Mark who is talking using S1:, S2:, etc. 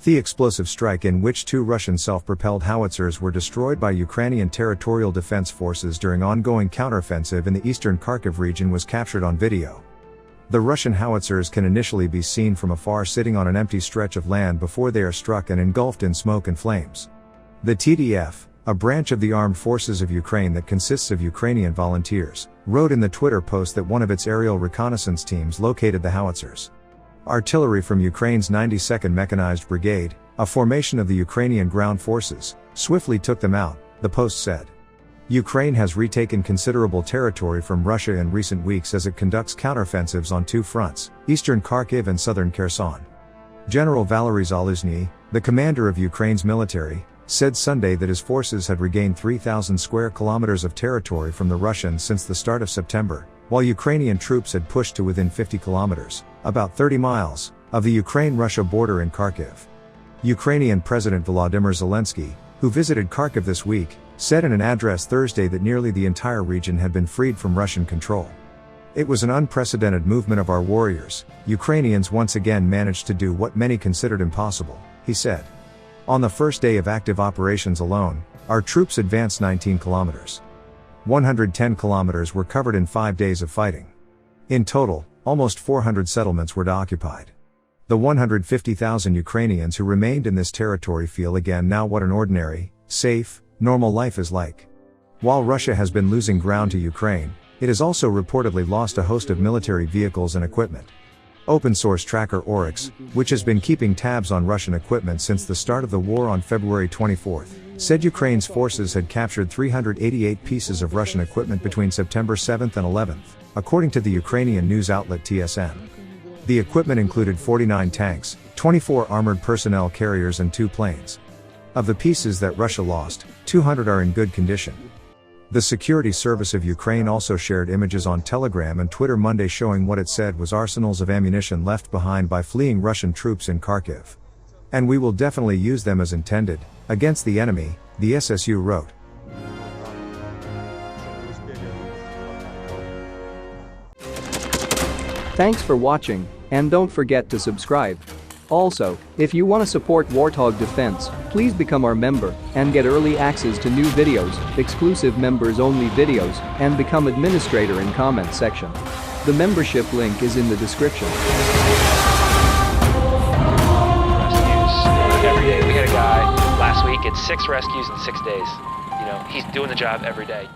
S1: The explosive strike in which 2 Russian self-propelled howitzers were destroyed by Ukrainian territorial defense forces during ongoing counteroffensive in the eastern Kharkiv region was captured on video. The Russian howitzers can initially be seen from afar sitting on an empty stretch of land before they are struck and engulfed in smoke and flames. The TDF, a branch of the armed forces of Ukraine that consists of Ukrainian volunteers, wrote in the Twitter post that one of its aerial reconnaissance teams located the howitzers. Artillery from Ukraine's 92nd Mechanized Brigade, a formation of the Ukrainian ground forces, swiftly took them out, the post said. Ukraine has retaken considerable territory from Russia in recent weeks as it conducts counteroffensives on 2 fronts, eastern Kharkiv and southern Kherson. General Valery Zaluzhny, the commander of Ukraine's military, said Sunday that his forces had regained 3,000 square kilometers of territory from the Russians since the start of September, while Ukrainian troops had pushed to within 50 kilometers, about 30 miles, of the Ukraine-Russia border in Kharkiv. Ukrainian President Volodymyr Zelensky, who visited Kharkiv this week, said in an address Thursday that nearly the entire region had been freed from Russian control. It was an unprecedented movement of our warriors. Ukrainians once again managed to do what many considered impossible, he said. On the first day of active operations alone, our troops advanced 19 kilometers. 110 kilometers were covered in 5 days of fighting. In total, almost 400 settlements were occupied. The 150,000 Ukrainians who remained in this territory feel again now what an ordinary, safe, normal life is like. While Russia has been losing ground to Ukraine, it has also reportedly lost a host of military vehicles and equipment. Open-source tracker Oryx, which has been keeping tabs on Russian equipment since the start of the war on February 24, said Ukraine's forces had captured 388 pieces of Russian equipment between September 7 and 11, according to the Ukrainian news outlet TSN. The equipment included 49 tanks, 24 armored personnel carriers and 2 planes. Of the pieces that Russia lost, 200 are in good condition. The Security Service of Ukraine also shared images on Telegram and Twitter Monday showing what it said was arsenals of ammunition left behind by fleeing Russian troops in Kharkiv. And we will definitely use them as intended, against the enemy, the SSU wrote.
S2: Thanks for watching, and don't forget to subscribe. Also, if you want to support Warthog Defense, please become our member and get early access to new videos, exclusive members-only videos, and become administrator in comment section. The membership link is in the description.
S3: Rescues every day. We had a guy last week at 6 rescues in 6 days. He's doing the job every day.